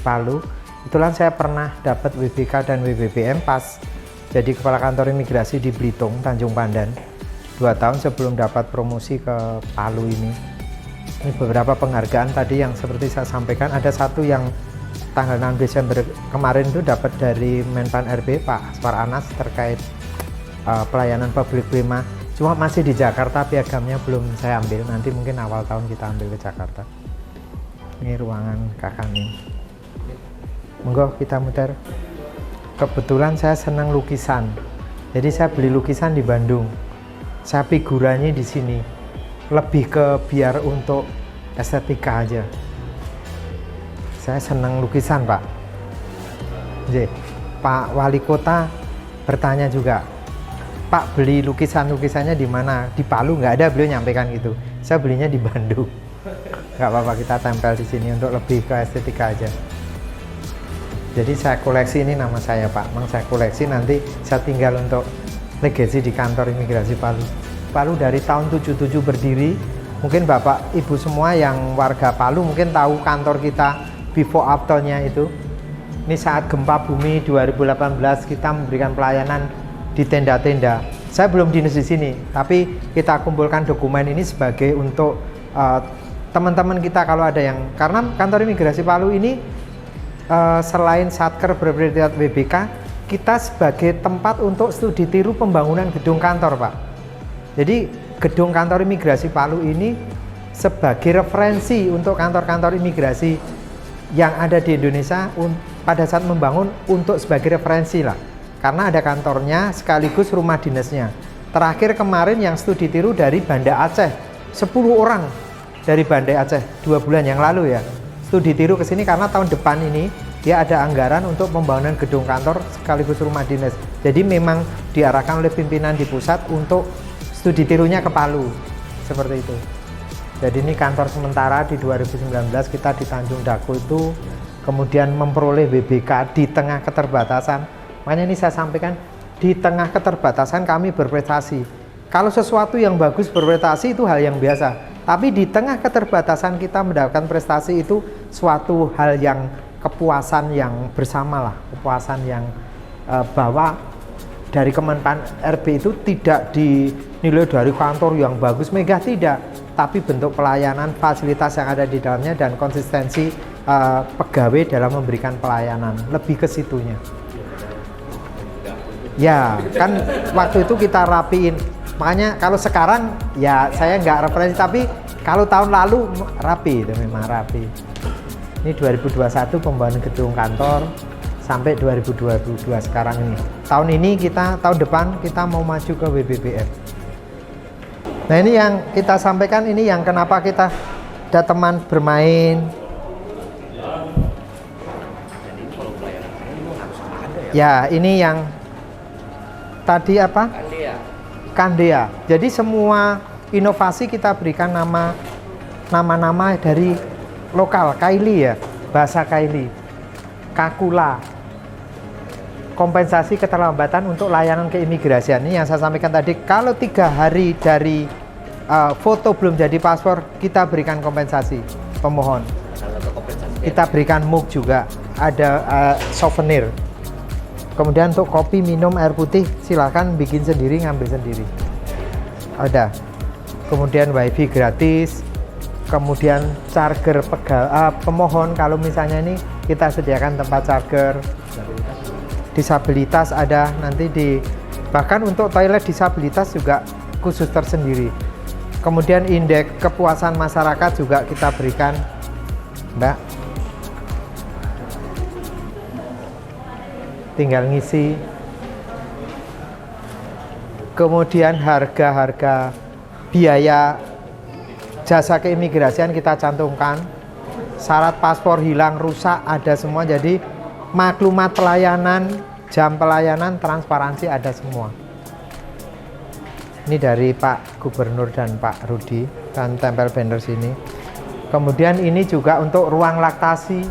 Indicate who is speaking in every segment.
Speaker 1: Palu. Kebetulan saya pernah dapat WBK dan WBBM pas jadi kepala kantor imigrasi di Belitung, Tanjung Pandan. 2 tahun sebelum dapat promosi ke Palu ini. Ini beberapa penghargaan tadi yang seperti saya sampaikan. Ada satu yang tanggal 6 Desember kemarin itu dapat dari Menpan RB Pak Aswar Anas terkait pelayanan publik prima. Cuma masih di Jakarta, piagamnya belum saya ambil. Nanti mungkin awal tahun kita ambil ke Jakarta. Ini ruangan kakak nih. Monggo kita muter. Kebetulan saya senang lukisan, jadi saya beli lukisan di Bandung. Saya figurannya di sini, lebih ke biar untuk estetika aja. Saya senang lukisan Pak. Jadi, Pak Wali Kota bertanya juga, Pak beli lukisannya di mana? Di Palu nggak ada, beliau nyampaikan gitu. Saya belinya di Bandung. Nggak apa-apa, kita tempel di sini untuk lebih ke estetika aja. Jadi saya koleksi, ini nama saya Pak. Memang saya koleksi, nanti saya tinggal untuk legasi di kantor imigrasi Palu. Palu dari tahun 77 berdiri. Mungkin Bapak Ibu semua yang warga Palu mungkin tahu kantor kita before after-nya itu. Ini saat gempa bumi 2018 kita memberikan pelayanan di tenda-tenda. Saya belum dinas di sini, tapi kita kumpulkan dokumen ini sebagai untuk teman-teman kita kalau ada yang, karena kantor imigrasi Palu ini selain Satker berpredikat WBK, kita sebagai tempat untuk studi tiru pembangunan gedung kantor Pak. Jadi gedung kantor imigrasi Palu ini sebagai referensi untuk kantor-kantor imigrasi yang ada di Indonesia pada saat membangun, untuk sebagai referensi lah. Karena ada kantornya sekaligus rumah dinasnya. Terakhir kemarin yang studi tiru dari Banda Aceh, 10 orang dari Banda Aceh 2 bulan yang lalu ya. Studi tiru ke sini karena tahun depan ini dia ada anggaran untuk pembangunan gedung kantor sekaligus rumah dinas. Jadi memang diarahkan oleh pimpinan di pusat untuk studi tirunya ke Palu. Seperti itu. Jadi ini kantor sementara di 2019 kita di Tanjung Daku itu, kemudian memperoleh WBK di tengah keterbatasan. Makanya ini saya sampaikan, di tengah keterbatasan kami berprestasi. Kalau sesuatu yang bagus berprestasi itu hal yang biasa. Tapi di tengah keterbatasan kita mendapatkan prestasi itu suatu hal yang kepuasan yang bersama lah, kepuasan yang bahwa dari Kemenpan RB itu tidak dinilai dari kantor yang bagus megah, tidak, tapi bentuk pelayanan, fasilitas yang ada di dalamnya dan konsistensi pegawai dalam memberikan pelayanan, lebih ke situnya. Ya, kan waktu itu kita rapiin. Makanya kalau sekarang ya saya nggak referensi, tapi kalau tahun lalu rapi, itu memang rapi. Ini 2021 pembangunan gedung kantor sampai 2022 sekarang ini. Tahun ini kita, tahun depan kita mau maju ke WBBM. Nah ini yang kita sampaikan, ini yang kenapa kita ada teman bermain. Ya ini yang tadi apa? Kandea. Jadi semua inovasi kita berikan nama-nama dari lokal, Kaili ya, bahasa Kaili, Kakula, kompensasi keterlambatan untuk layanan keimigrasian. Ini yang saya sampaikan tadi, kalau 3 hari dari foto belum jadi paspor, kita berikan kompensasi pemohon. Kita berikan mug juga, ada souvenir. Kemudian untuk kopi, minum, air putih, silakan bikin sendiri, ngambil sendiri. Ada. Kemudian wifi gratis. Kemudian charger pemohon, kalau misalnya ini kita sediakan tempat charger. Disabilitas ada nanti bahkan untuk toilet disabilitas juga khusus tersendiri. Kemudian indeks kepuasan masyarakat juga kita berikan, Mbak. Tinggal ngisi. Kemudian harga-harga biaya jasa keimigrasian kita cantumkan. Syarat paspor hilang, rusak, ada semua. Jadi maklumat pelayanan, jam pelayanan, transparansi ada semua. Ini dari Pak Gubernur dan Pak Rudi, dan tempel banner sini. Kemudian ini juga untuk ruang laktasi,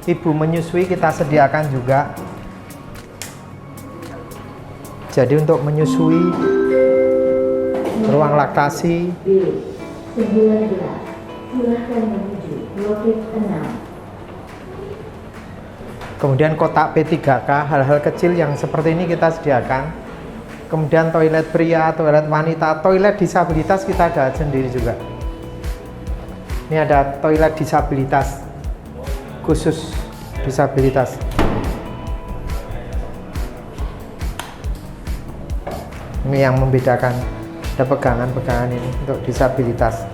Speaker 1: ibu menyusui kita sediakan juga. Jadi untuk menyusui, ruang laktasi. Kemudian kotak P3K, hal-hal kecil yang seperti ini kita sediakan. Kemudian toilet pria, toilet wanita, toilet disabilitas kita ada sendiri juga. Ini ada toilet disabilitas, khusus disabilitas. Ini yang membedakan, ada pegangan-pegangan ini untuk disabilitas.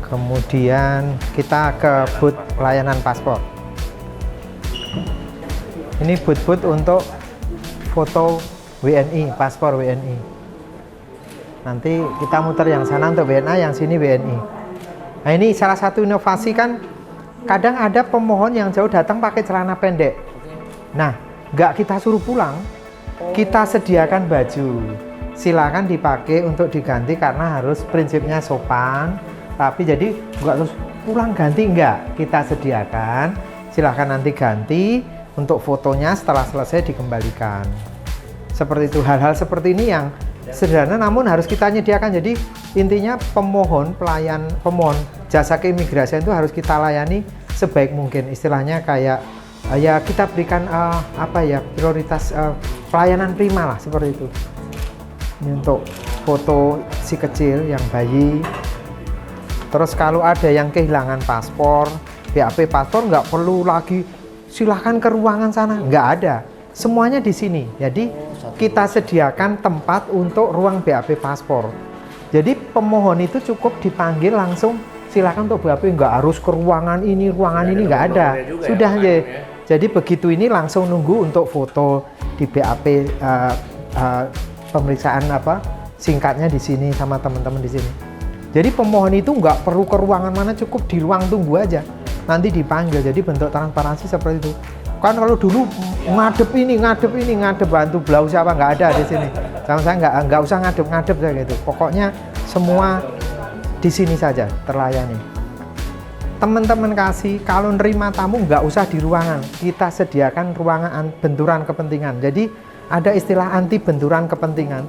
Speaker 1: Kemudian kita ke booth pelayanan paspor. Ini booth-booth untuk foto WNI, paspor WNI. Nanti kita muter yang sana untuk WNA, yang sini WNI. Nah ini salah satu inovasi kan, kadang ada pemohon yang jauh datang pakai celana pendek. Nah, nggak kita suruh pulang, kita sediakan baju. Silakan dipakai untuk diganti karena harus prinsipnya sopan. Tapi jadi nggak terus pulang ganti, nggak. Kita sediakan, silakan nanti ganti. Untuk fotonya setelah selesai dikembalikan. Seperti itu, hal-hal seperti ini yang sederhana namun harus kita nyediakan. Jadi intinya pemohon jasa keimigrasian itu harus kita layani sebaik mungkin. Istilahnya kayak ya kita berikan prioritas pelayanan prima lah, seperti itu. Ini untuk foto si kecil yang bayi. Terus kalau ada yang kehilangan paspor, BAP paspor nggak perlu lagi silahkan ke ruangan sana, nggak ada. Semuanya di sini. Jadi kita sediakan tempat untuk ruang BAP paspor. Jadi pemohon itu cukup dipanggil langsung silakan untuk BAP, nggak harus ke ruangan ini nggak ada. Sudah ya. Jadi begitu ini langsung nunggu untuk foto di BAP pemeriksaan singkatnya di sini sama teman-teman di sini. Jadi pemohon itu nggak perlu ke ruangan mana, cukup di ruang tunggu aja. Nanti dipanggil. Jadi bentuk transparansi seperti itu. Kan kalau dulu ngadep ini, bantu blau siapa, nggak ada di sini. Sama saya nggak usah ngadep gitu. Pokoknya semua di sini saja terlayani. Teman-teman kasih, kalau nerima tamu nggak usah di ruangan. Kita sediakan ruangan benturan kepentingan. Jadi ada istilah anti benturan kepentingan.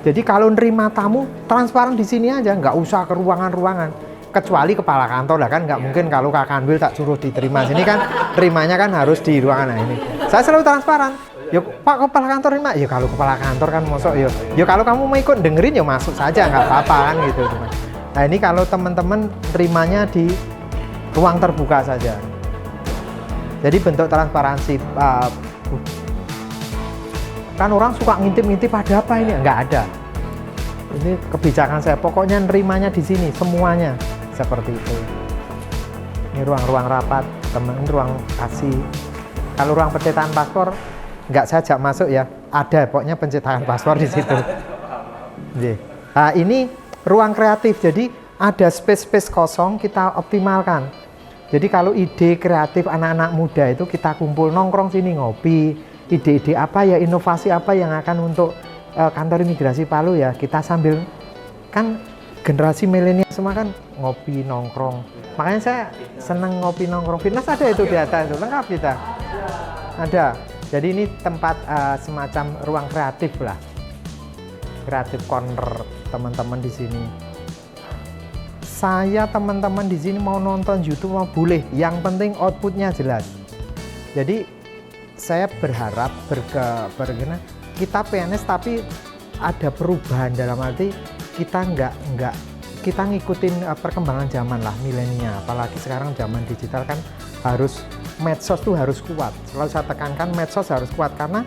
Speaker 1: Jadi kalau nerima tamu transparan di sini aja, nggak usah ke ruangan-ruangan. Kecuali kepala kantor lah kan, nggak mungkin kalau Kak Kanwil tak suruh diterima sini kan, terimanya kan harus di ruangan. Nah ini saya selalu transparan. Yuk Pak kepala kantor terima, ya kalau kepala kantor kan mosok yo kalau kamu mau ikut dengerin ya masuk saja, nggak apa-apa kan gitu. Nah ini kalau teman-teman terimanya di ruang terbuka saja. Jadi bentuk transparansi. Kan orang suka ngintip-ngintip ada apa ini, nggak ada. Ini kebijakan saya, pokoknya nerimanya di sini semuanya seperti itu. Ini ruang-ruang rapat, ruang kasih. Kalau ruang pencetakan paspor nggak saya ajak masuk ya, ada pokoknya pencetakan paspor di situ. Nah, ini ruang kreatif, jadi ada space kosong kita optimalkan. Jadi kalau ide kreatif anak-anak muda itu kita kumpul nongkrong sini ngopi, ide-ide apa ya, inovasi apa yang akan untuk kantor imigrasi Palu ya, kita sambil kan generasi milenial semua kan ngopi nongkrong. Makanya saya senang ngopi nongkrong. Fitness ada itu di atas itu, lengkap kita. Ada. Jadi ini tempat semacam ruang kreatif lah. Kreatif corner teman-teman di sini. Saya teman-teman di sini mau nonton YouTube mau boleh, yang penting outputnya jelas. Jadi saya berharap kita PNS tapi ada perubahan dalam arti kita kita ngikutin perkembangan zaman lah, milenial. Apalagi sekarang zaman digital kan harus medsos tuh harus kuat. Selalu saya tekankan medsos harus kuat karena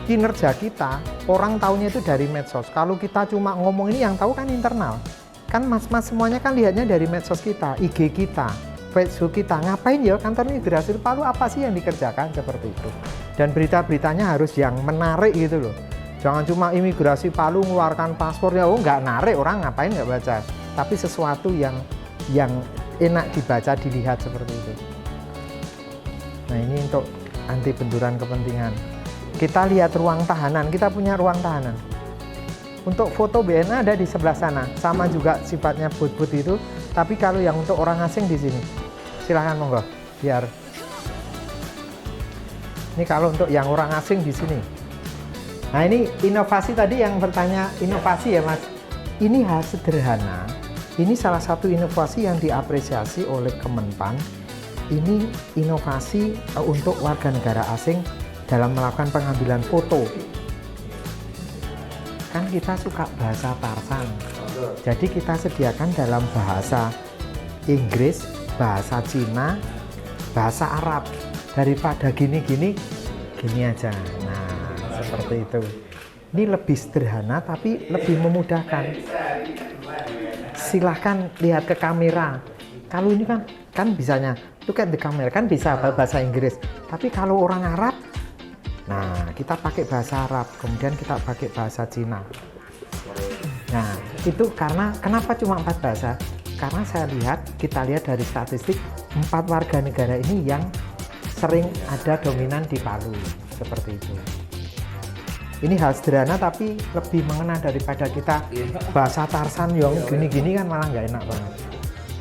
Speaker 1: kinerja kita orang tahunya itu dari medsos. Kalau kita cuma ngomong ini yang tahu kan internal. Kan mas-mas semuanya kan lihatnya dari medsos kita, IG kita, Facebook kita. Ngapain ya kantor imigrasi Palu, apa sih yang dikerjakan seperti itu. Dan berita-beritanya harus yang menarik gitu loh. Jangan cuma imigrasi Palu mengeluarkan paspornya, oh nggak narik, orang ngapain nggak baca. Tapi sesuatu yang enak dibaca, dilihat seperti itu. Nah ini untuk anti benturan kepentingan. Kita lihat ruang tahanan, kita punya ruang tahanan. Untuk foto BNA ada di sebelah sana, sama juga sifatnya booth-booth itu. Tapi kalau yang untuk orang asing di sini, silahkan monggo, biar. Ini kalau untuk yang orang asing di sini. Nah ini inovasi tadi yang bertanya inovasi ya Mas. Ini hal sederhana. Ini salah satu inovasi yang diapresiasi oleh Kemenpan. ini inovasi untuk warga negara asing dalam melakukan pengambilan foto. Kan kita suka bahasa Tarsan, jadi kita sediakan dalam bahasa Inggris, bahasa Cina, bahasa Arab. Daripada gini-gini, gini aja. Nah, seperti itu. Ini lebih sederhana tapi lebih memudahkan. Silahkan lihat ke kamera. Kalau ini kan bisanya look at the camera, kan bisa bahasa Inggris. Tapi kalau orang Arab, nah kita pakai bahasa Arab, kemudian kita pakai bahasa Cina. Nah itu karena kenapa cuma 4 bahasa? Karena kita lihat dari statistik 4 warga negara ini yang sering ada dominan di Palu, seperti itu. Ini hal sederhana tapi lebih mengena daripada kita bahasa Tarsan yang gini-gini, kan malah nggak enak banget.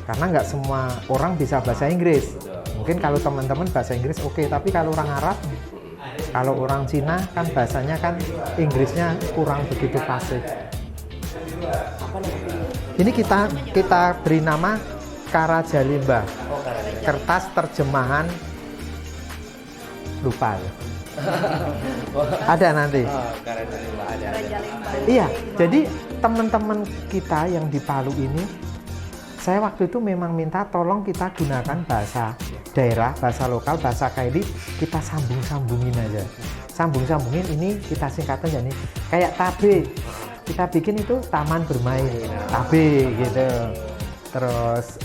Speaker 1: Karena nggak semua orang bisa bahasa Inggris. Mungkin kalau teman-teman bahasa Inggris oke, tapi kalau orang Arab, kalau orang Cina kan bahasanya kan Inggrisnya kurang begitu fasih. Ini kita beri nama Karajalimba, kertas terjemahan lupa ya. Ada nanti. Iya, jadi teman-teman kita yang di Palu ini, saya waktu itu memang minta tolong kita gunakan bahasa daerah, bahasa lokal, bahasa Kaili, kita sambung-sambungin aja. Sambung-sambungin ini kita singkatan jadi kayak tabe. Kita bikin itu taman bermain, tabe gitu. Terus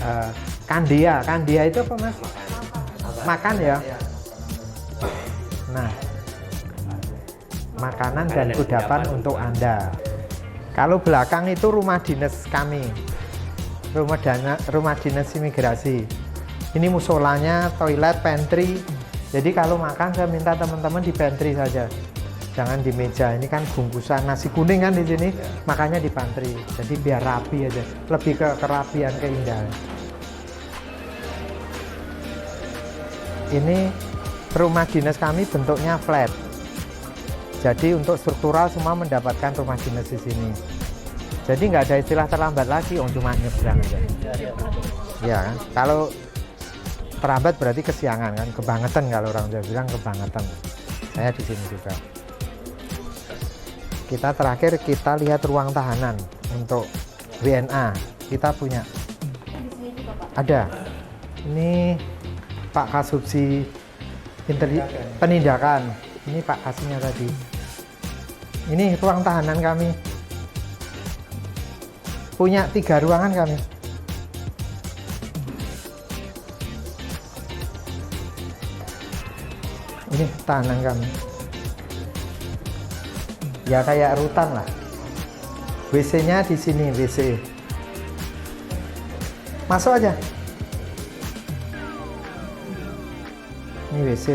Speaker 1: kandia itu apa Mas? Makan ya. Nah, makanan dan kudapan untuk Anda. Kalau belakang itu rumah dinas kami, rumah dinas imigrasi. Ini musolanya, toilet, pantry. Jadi kalau makan saya minta teman-teman di pantry saja, jangan di meja. Ini kan bungkusan nasi kuning kan di sini, makanya di pantry. Jadi biar rapi aja, lebih ke kerapian, keindahan. Ini rumah dinas kami bentuknya flat. Jadi untuk struktural semua mendapatkan rumah dinas di sini. Jadi nggak ada istilah terlambat lagi, cuma nyebrang aja. Ya kan? Kalau terlambat berarti kesiangan kan, kebangetan kalau orang Jawa bilang kebangetan. Saya di sini juga. Kita terakhir kita lihat ruang tahanan untuk WNA. Kita punya. Ada. Ini Pak Kasubsi Penindakan. Ini Pak Kasihnya tadi. Ini ruang tahanan kami. Punya 3 ruangan kami. Ini tahanan kami. Ya kayak rutan lah. WC-nya di sini, WC. Masuk aja. Ini WC.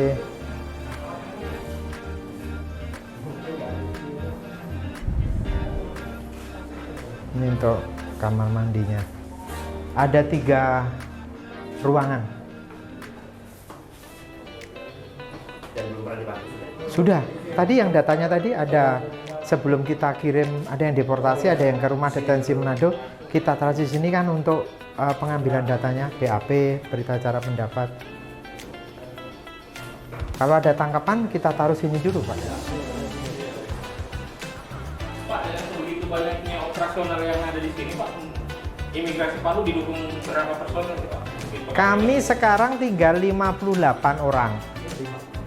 Speaker 1: Ini untuk kamar mandinya. Ada 3 ruangan.
Speaker 2: Dan belum pernah dipakai.
Speaker 1: Sudah. Tadi yang datanya tadi ada, sebelum kita kirim, ada yang deportasi, ada yang ke rumah detensi Manado. Kita taruh di sini kan untuk pengambilan datanya, BAP, berita acara pendapat. Kalau ada tangkapan kita taruh sini dulu, Pak.
Speaker 3: Pak, dengan begitu banyaknya operasional yang ada di sini, Pak, imigrasi Palu didukung berapa personel sih, Pak?
Speaker 1: Kami sekarang tinggal 58 orang.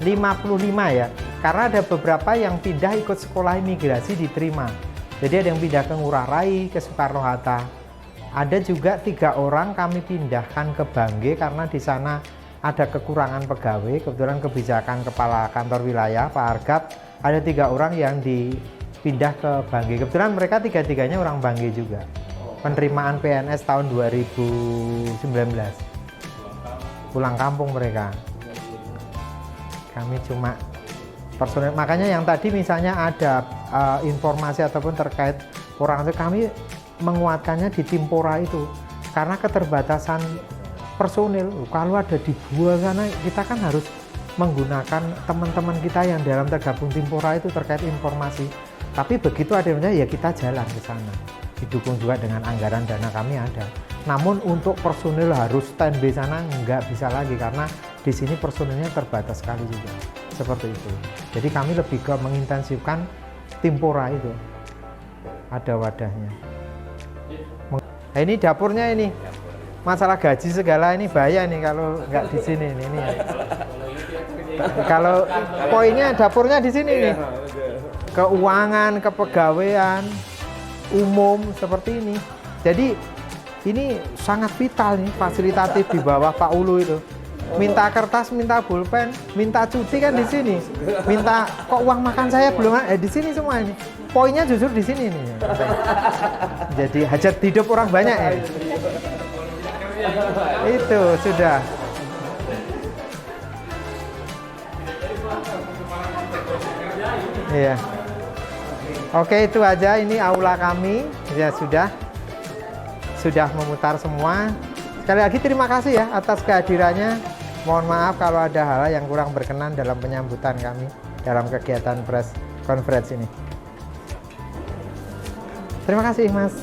Speaker 1: 55 ya. Karena ada beberapa yang pindah ikut sekolah imigrasi diterima. Jadi ada yang pindah ke Ngurah Rai, ke Soekarno-Hatta. Ada juga 3 orang kami pindahkan ke Bangge karena di sana ada kekurangan pegawai. Kebetulan kebijakan kepala kantor wilayah Pak Argap, ada 3 orang yang dipindah ke Bangge. Kebetulan mereka 3-3-nya orang Bangge juga. Penerimaan PNS tahun 2019. Pulang kampung mereka. Kami cuma personel. Makanya yang tadi misalnya ada informasi ataupun terkait orang itu, kami menguatkannya di Timpora itu. Karena keterbatasan personil, kalau ada di Gua sana kita kan harus menggunakan teman-teman kita yang dalam tergabung Timpora itu terkait informasi. Tapi begitu ada yang ya kita jalan ke sana, didukung juga dengan anggaran dana kami ada. Namun untuk personil harus standby sana nggak bisa lagi karena di sini personilnya terbatas sekali juga. Seperti itu. Jadi kami lebih ke mengintensifkan Timpora itu. Ada wadahnya. Nah, ini dapurnya ini. Masalah gaji segala ini bahaya nih kalau nggak di sini ini. Kalau poinnya dapurnya di sini nih. Keuangan, kepegawaian, umum seperti ini. Jadi ini sangat vital nih, fasilitatif di bawah Pak Ulu itu. Minta kertas, minta pulpen, minta cuti kan di sini. Minta kok uang makan saya belum di sini semua ini. Poinnya justru di sini nih. Jadi hajat hidup orang banyak ya. Itu sudah. Iya. Oke, itu aja ini aula kami. Ya sudah memutar semua. Sekali lagi terima kasih ya atas kehadirannya. Mohon maaf kalau ada hal yang kurang berkenan dalam penyambutan kami dalam kegiatan press conference ini. Terima kasih, Mas.